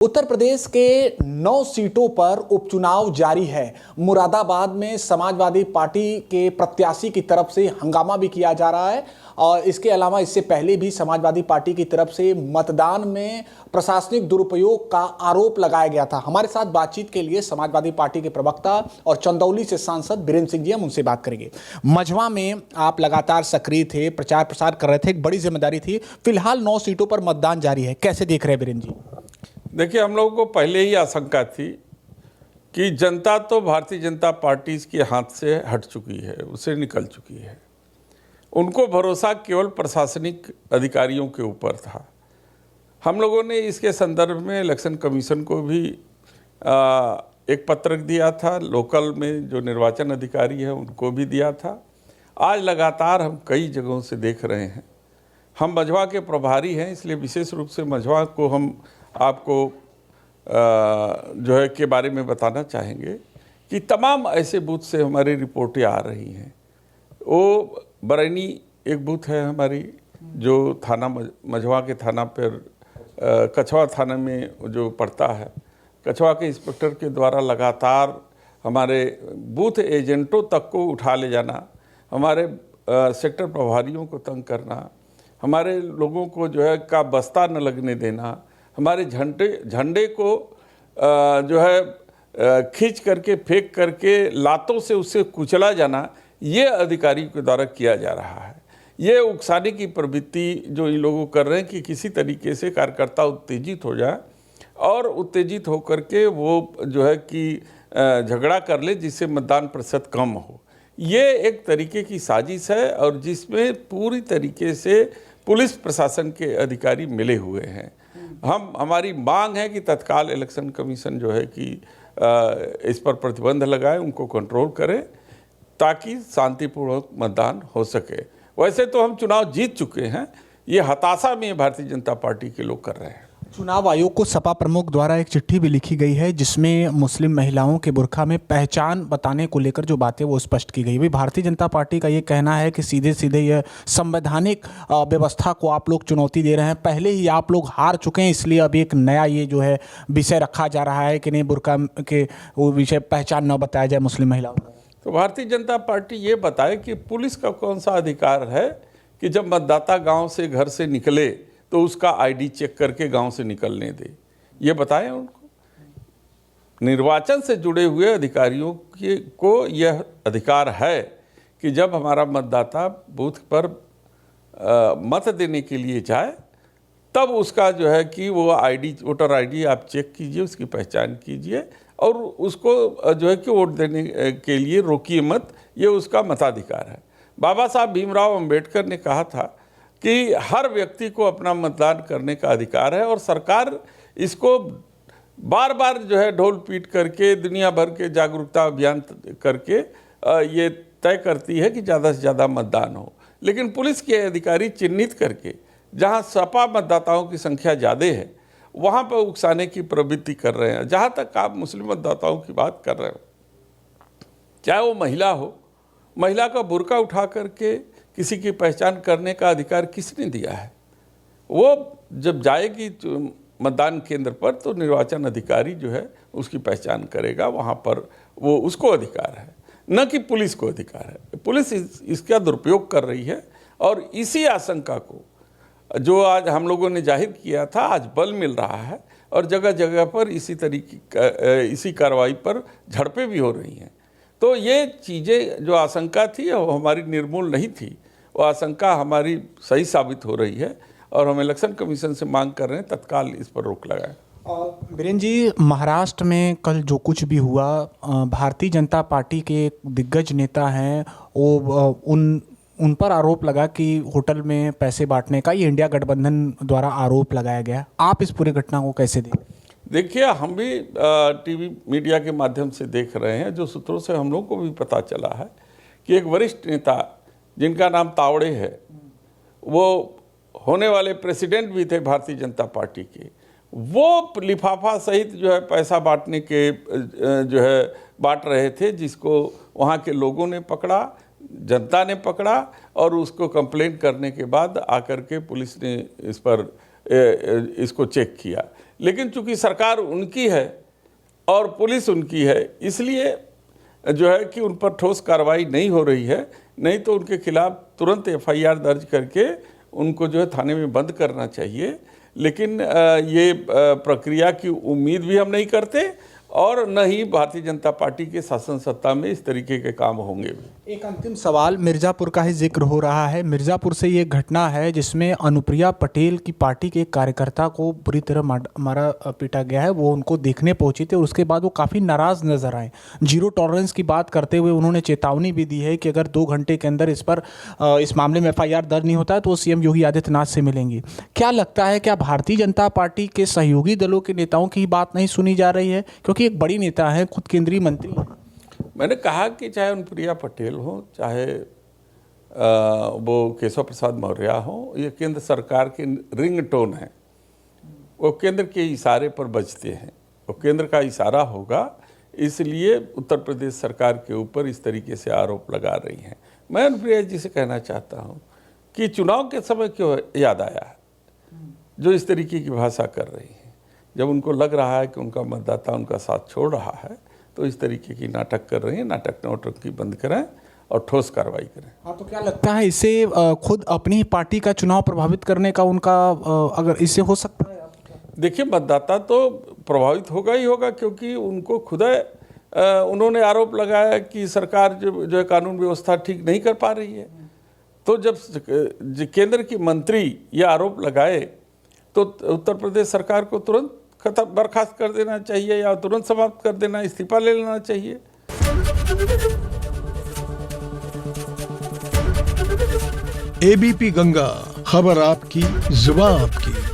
उत्तर प्रदेश के 9 सीटों पर उपचुनाव जारी है। मुरादाबाद में समाजवादी पार्टी के प्रत्याशी की तरफ से हंगामा भी किया जा रहा है और इसके अलावा इससे पहले भी समाजवादी पार्टी की तरफ से मतदान में प्रशासनिक दुरुपयोग का आरोप लगाया गया था। हमारे साथ बातचीत के लिए समाजवादी पार्टी के प्रवक्ता और चंदौली से सांसद बीरेंद्र सिंह जी, हम उनसे बात करेंगे। मझवा में आप लगातार सक्रिय थे, प्रचार प्रसार कर रहे थे, एक बड़ी जिम्मेदारी थी। फिलहाल 9 सीटों पर मतदान जारी है, कैसे देख रहे हैं बीरेंद्र जी? देखिए, हम लोगों को पहले ही आशंका थी कि जनता तो भारतीय जनता पार्टी के हाथ से हट चुकी है, उससे निकल चुकी है। उनको भरोसा केवल प्रशासनिक अधिकारियों के ऊपर था। हम लोगों ने इसके संदर्भ में इलेक्शन कमीशन को भी एक पत्र दिया था, लोकल में जो निर्वाचन अधिकारी है उनको भी दिया था। आज लगातार हम कई जगहों से देख रहे हैं। हम मझवा के प्रभारी हैं, इसलिए विशेष रूप से मझवा को हम आपको जो है के बारे में बताना चाहेंगे कि तमाम ऐसे बूथ से हमारी रिपोर्टें आ रही हैं। वो बरैनी एक बूथ है हमारी, जो थाना मझवा के थाना पर कछवा थाना में जो पड़ता है, कछवा के इंस्पेक्टर के द्वारा लगातार हमारे बूथ एजेंटों तक को उठा ले जाना, हमारे सेक्टर प्रभारियों को तंग करना, हमारे लोगों को जो है का बस्ता न लगने देना, हमारे झंडे को जो है खींच करके फेंक करके लातों से उससे कुचला जाना, ये अधिकारियों के द्वारा किया जा रहा है। ये उकसाने की प्रवृत्ति जो इन लोगों कर रहे हैं कि किसी तरीके से कार्यकर्ता उत्तेजित हो जाए और उत्तेजित होकर के वो जो है कि झगड़ा कर ले, जिससे मतदान प्रतिशत कम हो। ये एक तरीके की साजिश है और जिसमें पूरी तरीके से पुलिस प्रशासन के अधिकारी मिले हुए हैं। हमारी मांग है कि तत्काल इलेक्शन कमीशन जो है कि इस पर प्रतिबंध लगाए, उनको कंट्रोल करे ताकि शांतिपूर्वक मतदान हो सके। वैसे तो हम चुनाव जीत चुके हैं, ये हताशा में भारतीय जनता पार्टी के लोग कर रहे हैं। चुनाव आयोग को सपा प्रमुख द्वारा एक चिट्ठी भी लिखी गई है जिसमें मुस्लिम महिलाओं के बुर्का में पहचान बताने को लेकर जो बातें वो स्पष्ट की गई। भाई, भारतीय जनता पार्टी का ये कहना है कि सीधे सीधे यह संवैधानिक व्यवस्था को आप लोग चुनौती दे रहे हैं। पहले ही आप लोग हार चुके हैं, इसलिए अब एक नया ये जो है विषय रखा जा रहा है कि नहीं, बुर्का के वो विषय पहचान न बताया जाए मुस्लिम महिलाओं को। तो भारतीय जनता पार्टी ये बताए कि पुलिस का कौन सा अधिकार है कि जब मतदाता गाँव से घर से निकले तो उसका आईडी चेक करके गांव से निकलने दे। ये बताएं उनको। निर्वाचन से जुड़े हुए अधिकारियों को यह अधिकार है कि जब हमारा मतदाता बूथ पर मत देने के लिए जाए तब उसका जो है कि वो आईडी, वोटर आईडी आप चेक कीजिए, उसकी पहचान कीजिए और उसको जो है कि वोट देने के लिए रोकिए मत। ये उसका मताधिकार है। बाबा साहब भीमराव अंबेडकर ने कहा था कि हर व्यक्ति को अपना मतदान करने का अधिकार है और सरकार इसको बार बार जो है ढोल पीट करके दुनिया भर के जागरूकता अभियान करके ये तय करती है कि ज़्यादा से ज़्यादा मतदान हो। लेकिन पुलिस के अधिकारी चिन्हित करके जहां सपा मतदाताओं की संख्या ज़्यादा है वहां पर उकसाने की प्रवृत्ति कर रहे हैं। जहां तक आप मुस्लिम मतदाताओं की बात कर रहे हो, चाहे वो महिला हो, महिला का बुर्का उठा करके किसी की पहचान करने का अधिकार किसने दिया है? वो जब जाएगी मतदान केंद्र पर तो निर्वाचन अधिकारी जो है उसकी पहचान करेगा, वहाँ पर वो उसको अधिकार है, न कि पुलिस को अधिकार है। पुलिस इसका दुरुपयोग कर रही है और इसी आशंका को जो आज हम लोगों ने जाहिर किया था आज बल मिल रहा है और जगह जगह पर इसी कार्रवाई पर झड़पें भी हो रही हैं। तो ये चीज़ें जो आशंका थी वो हमारी निर्मूल नहीं थी, वो आशंका हमारी सही साबित हो रही है और हम इलेक्शन कमीशन से मांग कर रहे हैं तत्काल इस पर रोक लगाएं। बीरेंद्र जी, महाराष्ट्र में कल जो कुछ भी हुआ, भारतीय जनता पार्टी के एक दिग्गज नेता हैं, वो उन पर आरोप लगा कि होटल में पैसे बांटने का ये इंडिया गठबंधन द्वारा आरोप लगाया गया। आप इस पूरी घटना को कैसे देखें? देखिए, हम भी टीवी मीडिया के माध्यम से देख रहे हैं, जो सूत्रों से हम लोग को भी पता चला है कि एक वरिष्ठ नेता जिनका नाम तावड़े है, वो होने वाले प्रेसिडेंट भी थे भारतीय जनता पार्टी के, वो लिफाफा सहित जो है पैसा बांटने के जो है बांट रहे थे, जिसको वहाँ के लोगों ने पकड़ा, जनता ने पकड़ा और उसको कंप्लेंट करने के बाद आकर के पुलिस ने इस पर इसको चेक किया। लेकिन चूंकि सरकार उनकी है और पुलिस उनकी है, इसलिए जो है कि उन पर ठोस कार्रवाई नहीं हो रही है। नहीं तो उनके खिलाफ तुरंत FIR दर्ज करके उनको जो है थाने में बंद करना चाहिए। लेकिन ये प्रक्रिया की उम्मीद भी हम नहीं करते और न ही भारतीय जनता पार्टी के शासन सत्ता में इस तरीके के काम होंगे भी। एक अंतिम सवाल, मिर्ज़ापुर का ही जिक्र हो रहा है। मिर्ज़ापुर से ये घटना है जिसमें अनुप्रिया पटेल की पार्टी के एक कार्यकर्ता को बुरी तरह मारा पीटा गया है। वो उनको देखने पहुंचे थे और उसके बाद वो काफ़ी नाराज़ नजर आए। जीरो टॉलरेंस की बात करते हुए उन्होंने चेतावनी भी दी है कि अगर 2 घंटे के अंदर इस मामले में FIR दर्ज नहीं होता है तो वो CM योगी आदित्यनाथ से मिलेंगे। क्या लगता है, क्या भारतीय जनता पार्टी के सहयोगी दलों के नेताओं की बात नहीं सुनी जा रही है? क्योंकि एक बड़ी नेता है, खुद केंद्रीय मंत्री हैं। मैंने कहा कि चाहे अनुप्रिया पटेल हो, चाहे वो केशव प्रसाद मौर्य हो, ये केंद्र सरकार के रिंग टोन है। वो केंद्र के इशारे पर बजते हैं। वो केंद्र का इशारा होगा, इसलिए उत्तर प्रदेश सरकार के ऊपर इस तरीके से आरोप लगा रही हैं। मैं अनुप्रिया जी से कहना चाहता हूँ कि चुनाव के समय क्यों याद आया जो इस तरीके की भाषा कर रही है। जब उनको लग रहा है कि उनका मतदाता उनका साथ छोड़ रहा है तो इस तरीके की नाटक कर रही हैं। नाटक नौटंकी बंद करें और ठोस कार्रवाई करें। हाँ, तो क्या लगता है इससे खुद अपनी ही पार्टी का चुनाव प्रभावित करने का उनका अगर इससे हो सकता है? देखिए, मतदाता तो प्रभावित होगा ही होगा, क्योंकि उनको खुद उन्होंने आरोप लगाया कि सरकार जो है कानून व्यवस्था ठीक नहीं कर पा रही है। तो जब केंद्र की मंत्री ये आरोप लगाए तो उत्तर प्रदेश सरकार को तुरंत बर्खास्त कर देना चाहिए या तुरंत समाप्त कर देना, इस्तीफा ले लेना चाहिए। ABP गंगा, खबर आपकी, जुबान आपकी।